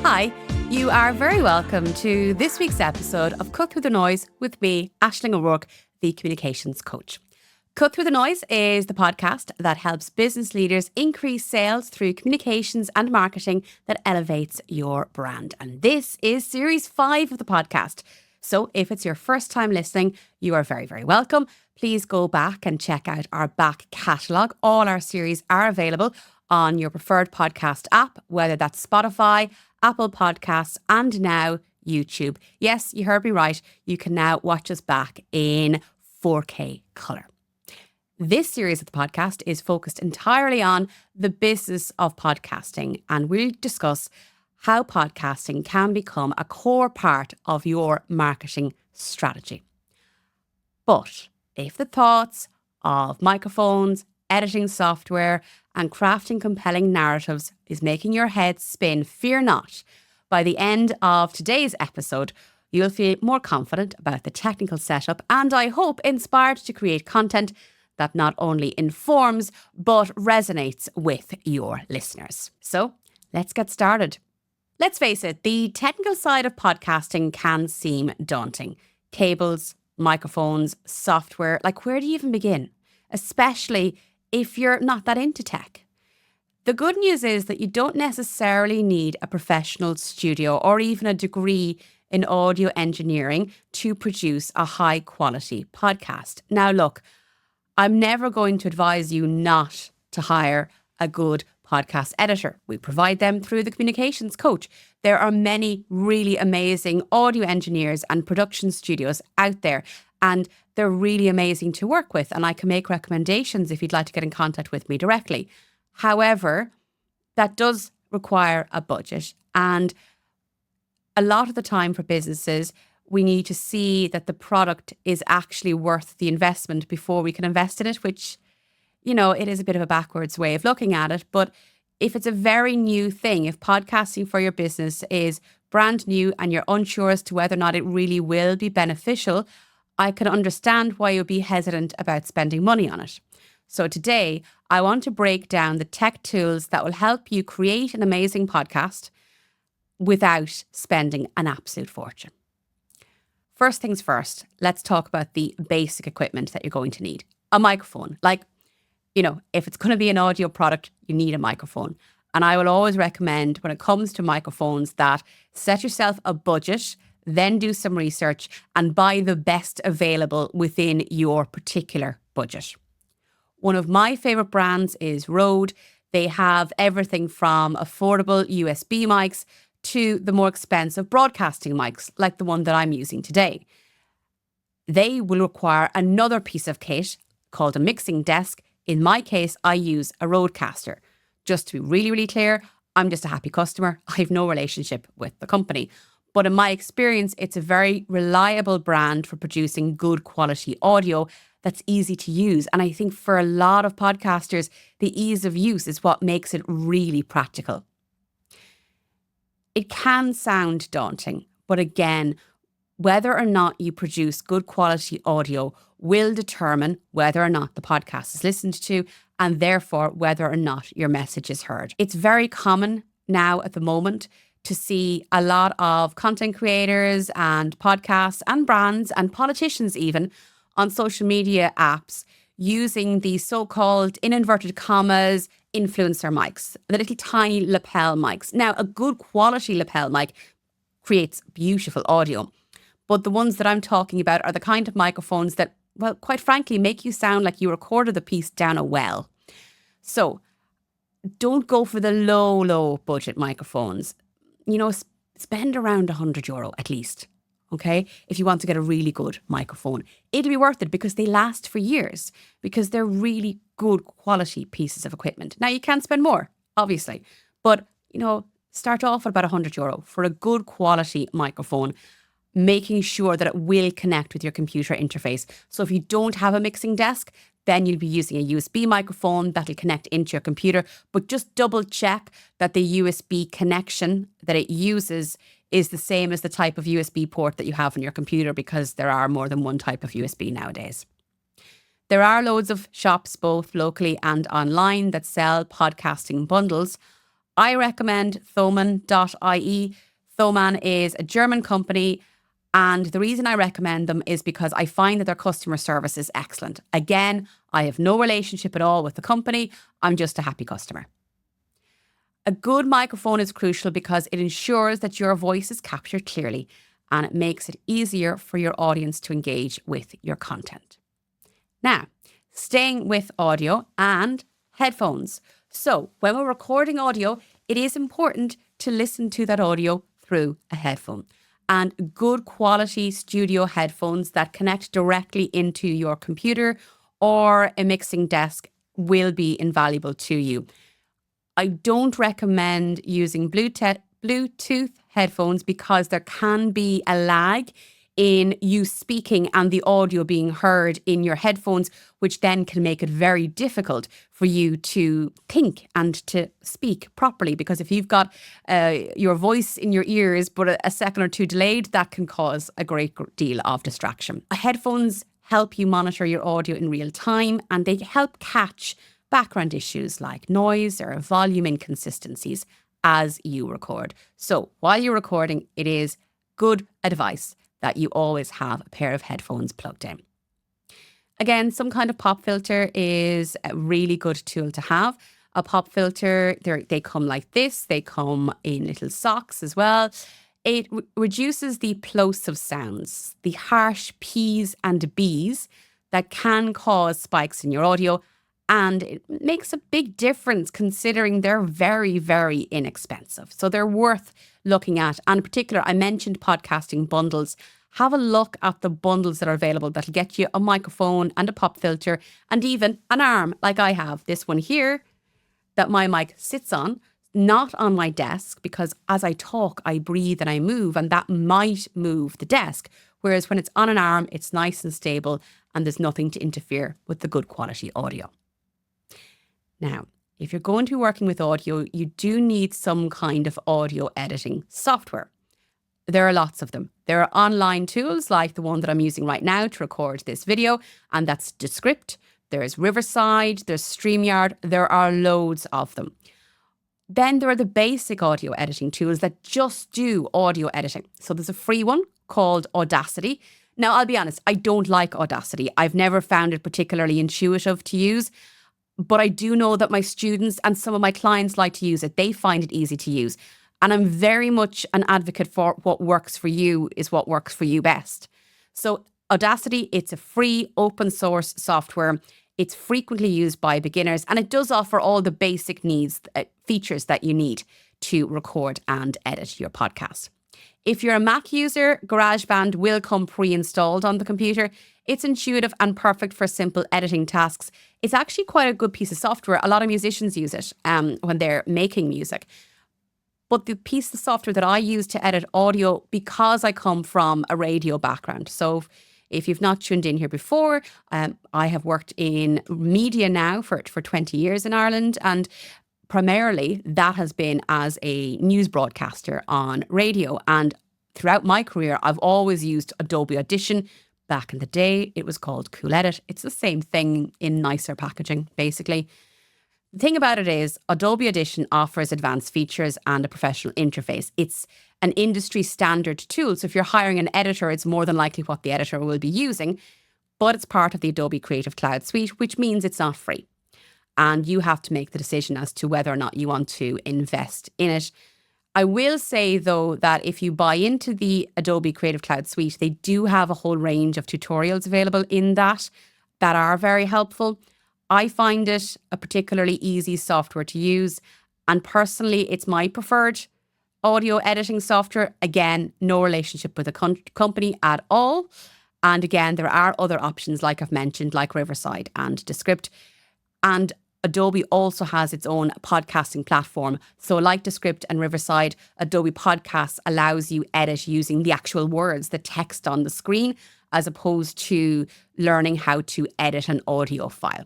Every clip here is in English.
Hi, you are very welcome to this week's episode of Cut Through the Noise with me, Aisling O'Rourke, the Communications Coach. Cut Through the Noise is the podcast that helps business leaders increase sales through communications and marketing that elevates your brand. And this is series 5 of the podcast. So if it's your first time listening, you are very, very welcome. Please go back and check out our back catalogue. All our series are available on your preferred podcast app, whether that's Spotify, Apple Podcasts, and now YouTube. Yes, you heard me right. You can now watch us back in 4K colour. This series of the podcast is focused entirely on the business of podcasting, and we'll discuss how podcasting can become a core part of your marketing strategy. But if the thoughts of microphones, editing software, and crafting compelling narratives is making your head spin, fear not. By the end of today's episode, you'll feel more confident about the technical setup and, I hope, inspired to create content that not only informs but resonates with your listeners. So let's get started. Let's face it, the technical side of podcasting can seem daunting. Cables, microphones, software, where do you even begin? Especially if you're not that into tech. The good news is that you don't necessarily need a professional studio or even a degree in audio engineering to produce a high quality podcast. Now look, I'm never going to advise you not to hire a good podcast editor. We provide them through the Communications Coach. There are many really amazing audio engineers and production studios out there, and they're really amazing to work with, and I can make recommendations if you'd like to get in contact with me directly. However, that does require a budget, and a lot of the time for businesses, we need to see that the product is actually worth the investment before we can invest in it, which, it is a bit of a backwards way of looking at it. But if it's a very new thing, if podcasting for your business is brand new and you're unsure as to whether or not it really will be beneficial, I can understand why you'd be hesitant about spending money on it. So today, I want to break down the tech tools that will help you create an amazing podcast without spending an absolute fortune. First things first, let's talk about the basic equipment that you're going to need. A microphone. If it's going to be an audio product, you need a microphone. And I will always recommend when it comes to microphones that set yourself a budget, then do some research and buy the best available within your particular budget. One of my favourite brands is Rode. They have everything from affordable USB mics to the more expensive broadcasting mics, like the one that I'm using today. They will require another piece of kit called a mixing desk. In my case, I use a Rodecaster. Just to be really, really clear, I'm just a happy customer. I have no relationship with the company. But in my experience, it's a very reliable brand for producing good quality audio that's easy to use. And I think for a lot of podcasters, the ease of use is what makes it really practical. It can sound daunting, but again, whether or not you produce good quality audio will determine whether or not the podcast is listened to and therefore whether or not your message is heard. It's very common now at the moment to see a lot of content creators and podcasts and brands and politicians even on social media apps using the so-called, in inverted commas, influencer mics, the little tiny lapel mics. Now, a good quality lapel mic creates beautiful audio, but the ones that I'm talking about are the kind of microphones that, well, quite frankly, make you sound like you recorded the piece down a well. So don't go for the low budget microphones. Spend around €100 at least. Okay, if you want to get a really good microphone, it'll be worth it because they last for years, because they're really good quality pieces of equipment. Now, you can spend more, obviously, but, start off at about €100 for a good quality microphone, making sure that it will connect with your computer interface. So if you don't have a mixing desk, then you'll be using a USB microphone that'll connect into your computer, but just double check that the USB connection that it uses is the same as the type of USB port that you have on your computer, because there are more than one type of USB nowadays. There are loads of shops, both locally and online, that sell podcasting bundles. I recommend Thomann.ie. Thomann is a German company, and the reason I recommend them is because I find that their customer service is excellent. Again, I have no relationship at all with the company. I'm just a happy customer. A good microphone is crucial because it ensures that your voice is captured clearly, and it makes it easier for your audience to engage with your content. Now, staying with audio and headphones. So when we're recording audio, it is important to listen to that audio through a headphone. And good quality studio headphones that connect directly into your computer or a mixing desk will be invaluable to you. I don't recommend using Bluetooth headphones because there can be a lag in you speaking and the audio being heard in your headphones, which then can make it very difficult for you to think and to speak properly. Because if you've got your voice in your ears, but a second or two delayed, that can cause a great deal of distraction. Headphones help you monitor your audio in real time, and they help catch background issues like noise or volume inconsistencies as you record. So while you're recording, it is good advice that you always have a pair of headphones plugged in. Again, some kind of pop filter is a really good tool to have. A pop filter, they come like this. They come in little socks as well. It reduces the plosive sounds, the harsh P's and B's that can cause spikes in your audio. And it makes a big difference considering they're very, very inexpensive. So they're worth looking at. And in particular, I mentioned podcasting bundles. Have a look at the bundles that are available that'll get you a microphone and a pop filter and even an arm like I have. This one here that my mic sits on, not on my desk, because as I talk, I breathe and I move, and that might move the desk. Whereas when it's on an arm, it's nice and stable and there's nothing to interfere with the good quality audio. Now, if you're going to be working with audio, you do need some kind of audio editing software. There are lots of them. There are online tools like the one that I'm using right now to record this video, and that's Descript. There's Riverside, there's StreamYard. There are loads of them. Then there are the basic audio editing tools that just do audio editing. So there's a free one called Audacity. Now, I'll be honest, I don't like Audacity. I've never found it particularly intuitive to use. But I do know that my students and some of my clients like to use it. They find it easy to use. And I'm very much an advocate for what works for you is what works for you best. So Audacity, it's a free open source software. It's frequently used by beginners, and it does offer all the basic features that you need to record and edit your podcast. If you're a Mac user, GarageBand will come pre-installed on the computer. It's intuitive and perfect for simple editing tasks. It's actually quite a good piece of software. A lot of musicians use it when they're making music. But the piece of software that I use to edit audio, because I come from a radio background. So if you've not tuned in here before, I have worked in media now for 20 years in Ireland, and primarily that has been as a news broadcaster on radio. And throughout my career, I've always used Adobe Audition. Back in the day, it was called Cool Edit. It's the same thing in nicer packaging, basically. The thing about it is Adobe Audition offers advanced features and a professional interface. It's an industry standard tool. So if you're hiring an editor, it's more than likely what the editor will be using, but it's part of the Adobe Creative Cloud Suite, which means it's not free. And you have to make the decision as to whether or not you want to invest in it. I will say, though, that if you buy into the Adobe Creative Cloud Suite, they do have a whole range of tutorials available in that are very helpful. I find it a particularly easy software to use, and personally, it's my preferred audio editing software. Again, no relationship with a company at all. And again, there are other options, like I've mentioned, like Riverside and Descript. And Adobe also has its own podcasting platform. So like Descript and Riverside, Adobe Podcasts allows you edit using the actual words, the text on the screen, as opposed to learning how to edit an audio file.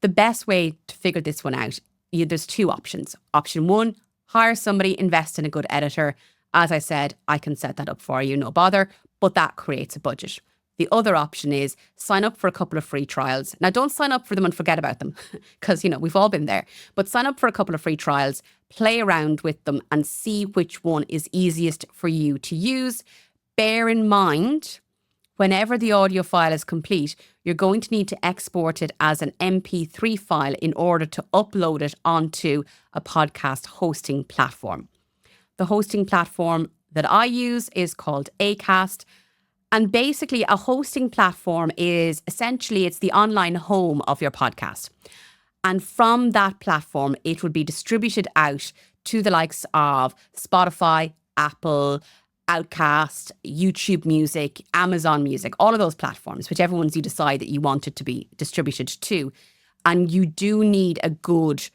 The best way to figure this one out, there's two options. Option one, hire somebody, invest in a good editor. As I said, I can set that up for you, no bother, but that creates a budget. The other option is sign up for a couple of free trials. Now, don't sign up for them and forget about them because, we've all been there. But sign up for a couple of free trials, play around with them and see which one is easiest for you to use. Bear in mind, whenever the audio file is complete, you're going to need to export it as an MP3 file in order to upload it onto a podcast hosting platform. The hosting platform that I use is called Acast. And basically, a hosting platform is essentially, it's the online home of your podcast. And from that platform, it will be distributed out to the likes of Spotify, Apple, Outcast, YouTube Music, Amazon Music, all of those platforms, whichever ones you decide that you want it to be distributed to. And you do need a good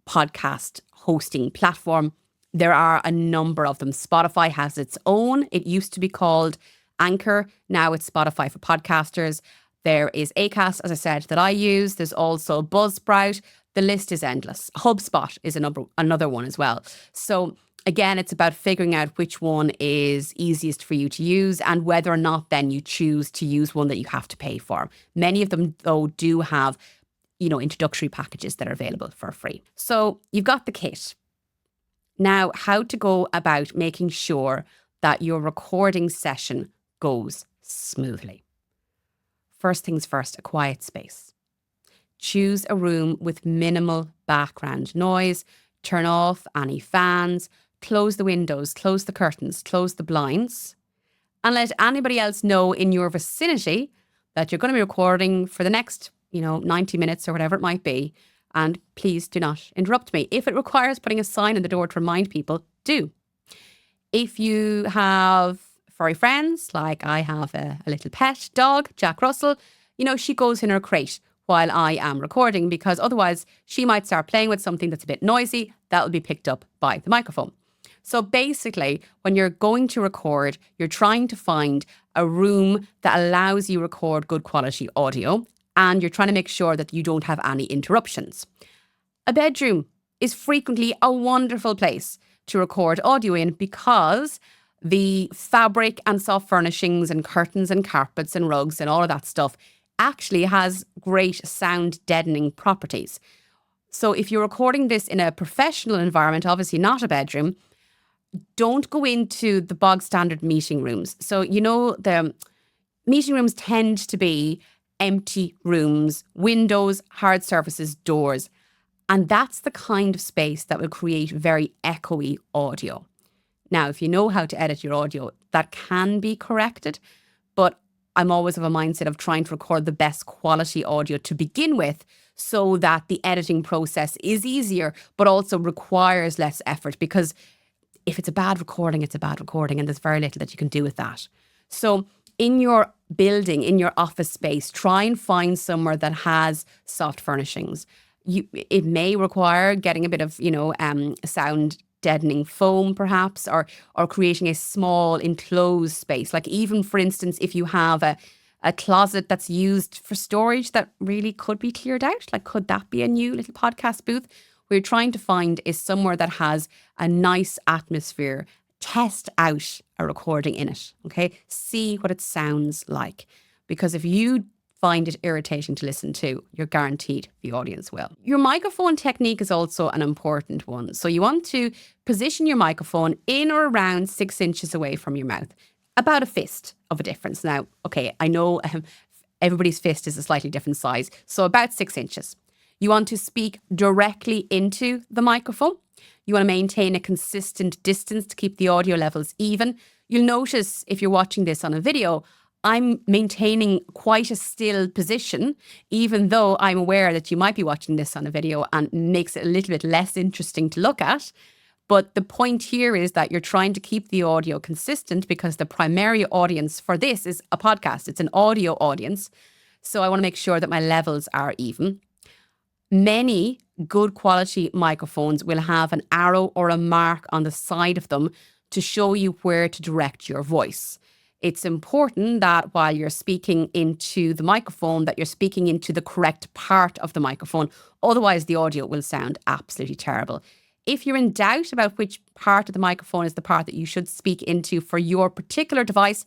podcast hosting platform. There are a number of them. Spotify has its own. It used to be called Anchor. Now it's Spotify for podcasters. There is Acast, as I said, that I use. There's also Buzzsprout. The list is endless. HubSpot is another one as well. So again, it's about figuring out which one is easiest for you to use and whether or not then you choose to use one that you have to pay for. Many of them, though, do have, introductory packages that are available for free. So you've got the kit. Now, how to go about making sure that your recording session goes smoothly. First things first, a quiet space. Choose a room with minimal background noise. Turn off any fans. Close the windows, close the curtains, close the blinds. And let anybody else know in your vicinity that you're going to be recording for the next, 90 minutes or whatever it might be. And please do not interrupt me. If it requires putting a sign on the door to remind people, do. If you have furry friends, like I have a little pet dog, Jack Russell, she goes in her crate while I am recording because otherwise she might start playing with something that's a bit noisy. That will be picked up by the microphone. So basically, when you're going to record, you're trying to find a room that allows you record good quality audio and you're trying to make sure that you don't have any interruptions. A bedroom is frequently a wonderful place to record audio in because the fabric and soft furnishings and curtains and carpets and rugs and all of that stuff actually has great sound deadening properties. So if you're recording this in a professional environment, obviously not a bedroom, don't go into the bog standard meeting rooms. So, the meeting rooms tend to be empty rooms, windows, hard surfaces, doors. And that's the kind of space that will create very echoey audio. Now, if you know how to edit your audio, that can be corrected, but I'm always of a mindset of trying to record the best quality audio to begin with so that the editing process is easier, but also requires less effort because if it's a bad recording, it's a bad recording and there's very little that you can do with that. So in your building, in your office space, try and find somewhere that has soft furnishings. It may require getting a bit of, sound deadening foam perhaps, or creating a small enclosed space. Like even, for instance, if you have a closet that's used for storage that really could be cleared out, like could that be a new little podcast booth? What you're trying to find is somewhere that has a nice atmosphere. Test out a recording in it, okay? See what it sounds like. Because if you find it irritating to listen to, you're guaranteed the audience will. Your microphone technique is also an important one. So you want to position your microphone in or around 6 inches away from your mouth. About a fist of a difference. Now, okay, I know everybody's fist is a slightly different size. So about 6 inches. You want to speak directly into the microphone. You want to maintain a consistent distance to keep the audio levels even. You'll notice if you're watching this on a video, I'm maintaining quite a still position, even though I'm aware that you might be watching this on a video and makes it a little bit less interesting to look at. But the point here is that you're trying to keep the audio consistent because the primary audience for this is a podcast. It's an audio audience. So I want to make sure that my levels are even. Many good quality microphones will have an arrow or a mark on the side of them to show you where to direct your voice. It's important that while you're speaking into the microphone, that you're speaking into the correct part of the microphone. Otherwise, the audio will sound absolutely terrible. If you're in doubt about which part of the microphone is the part that you should speak into for your particular device,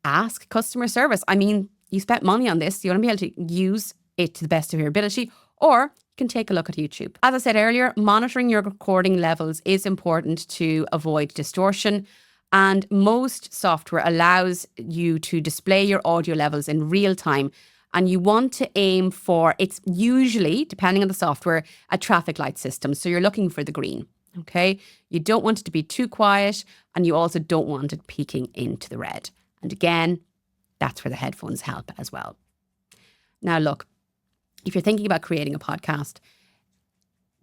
ask customer service. I mean, you spent money on this. You want to be able to use it to the best of your ability, or you can take a look at YouTube. As I said earlier, monitoring your recording levels is important to avoid distortion. And most software allows you to display your audio levels in real time. And you want to aim for, it's usually, depending on the software, a traffic light system. So you're looking for the green, okay? You don't want it to be too quiet, and you also don't want it peaking into the red. And again, that's where the headphones help as well. Now, look, if you're thinking about creating a podcast,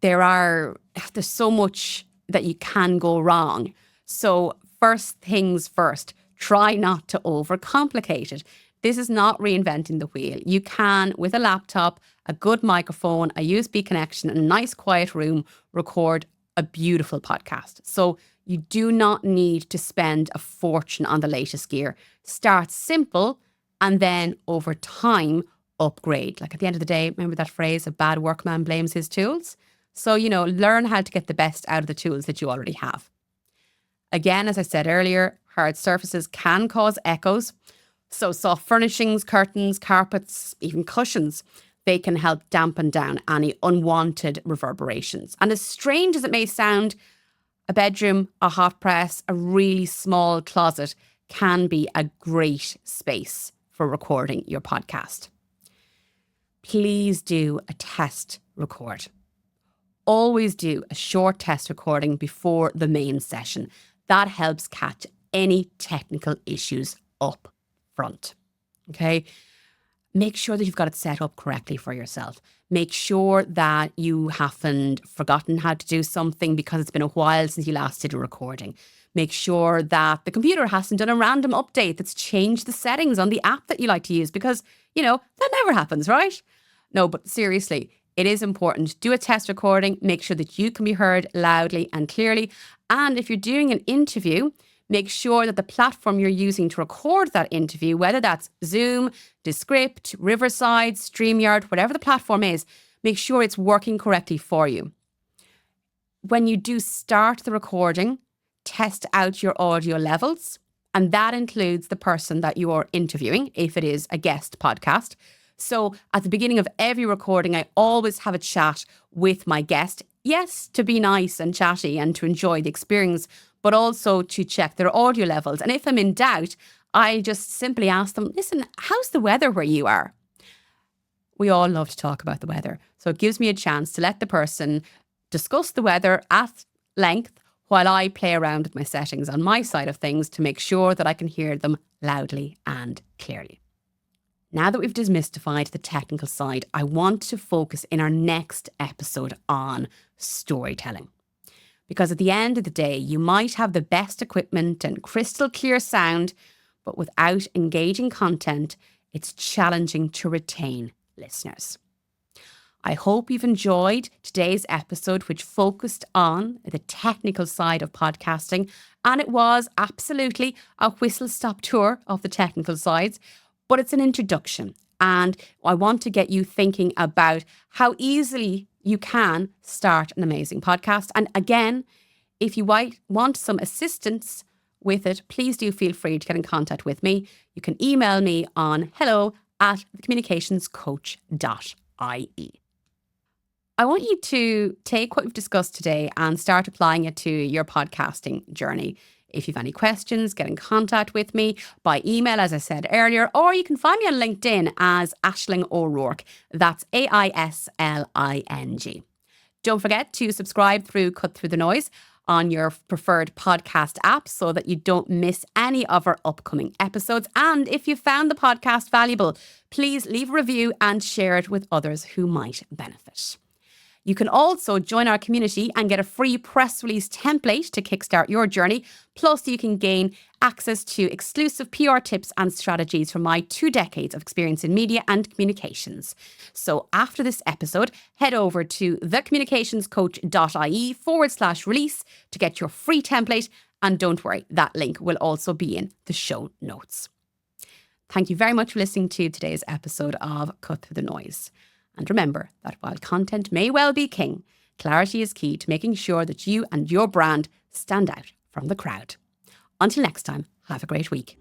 there's so much that you can go wrong. So first things first, try not to overcomplicate it. This is not reinventing the wheel. You can, with a laptop, a good microphone, a USB connection, and a nice quiet room, record a beautiful podcast. So you do not need to spend a fortune on the latest gear. Start simple, and then over time, upgrade. Like at the end of the day, remember that phrase, a bad workman blames his tools? So, learn how to get the best out of the tools that you already have. Again, as I said earlier, hard surfaces can cause echoes. So soft furnishings, curtains, carpets, even cushions, they can help dampen down any unwanted reverberations. And as strange as it may sound, a bedroom, a hot press, a really small closet can be a great space for recording your podcast. Please do a test record. Always do a short test recording before the main session. That helps catch any technical issues up front. Okay? Make sure that you've got it set up correctly for yourself. Make sure that you haven't forgotten how to do something because it's been a while since you last did a recording. Make sure that the computer hasn't done a random update that's changed the settings on the app that you like to use because, that never happens, right? No, but seriously, it is important. Do a test recording. Make sure that you can be heard loudly and clearly. And if you're doing an interview, make sure that the platform you're using to record that interview, whether that's Zoom, Descript, Riverside, StreamYard, whatever the platform is, make sure it's working correctly for you. When you do start the recording, test out your audio levels, and that includes the person that you are interviewing, if it is a guest podcast. So at the beginning of every recording, I always have a chat with my guest. Yes, to be nice and chatty and to enjoy the experience, but also to check their audio levels. And if I'm in doubt, I just simply ask them, listen, how's the weather where you are? We all love to talk about the weather. So it gives me a chance to let the person discuss the weather at length while I play around with my settings on my side of things to make sure that I can hear them loudly and clearly. Now that we've demystified the technical side, I want to focus in our next episode on storytelling. Because at the end of the day, you might have the best equipment and crystal clear sound, but without engaging content, it's challenging to retain listeners. I hope you've enjoyed today's episode, which focused on the technical side of podcasting. And it was absolutely a whistle-stop tour of the technical sides, but it's an introduction. And I want to get you thinking about how easily you can start an amazing podcast. And again, if you want some assistance with it, please do feel free to get in contact with me. You can email me on hello@thecommunicationscoach.ie. I want you to take what we've discussed today and start applying it to your podcasting journey. If you've any questions, get in contact with me by email, as I said earlier, or you can find me on LinkedIn as Aisling O'Rourke. That's AISLING. Don't forget to subscribe through Cut Through the Noise on your preferred podcast app so that you don't miss any of our upcoming episodes. And if you found the podcast valuable, please leave a review and share it with others who might benefit. You can also join our community and get a free press release template to kickstart your journey. Plus, you can gain access to exclusive PR tips and strategies from my 2 decades of experience in media and communications. So after this episode, head over to thecommunicationscoach.ie/release to get your free template. And don't worry, that link will also be in the show notes. Thank you very much for listening to today's episode of Cut Through the Noise. And remember that while content may well be king, clarity is key to making sure that you and your brand stand out from the crowd. Until next time, have a great week.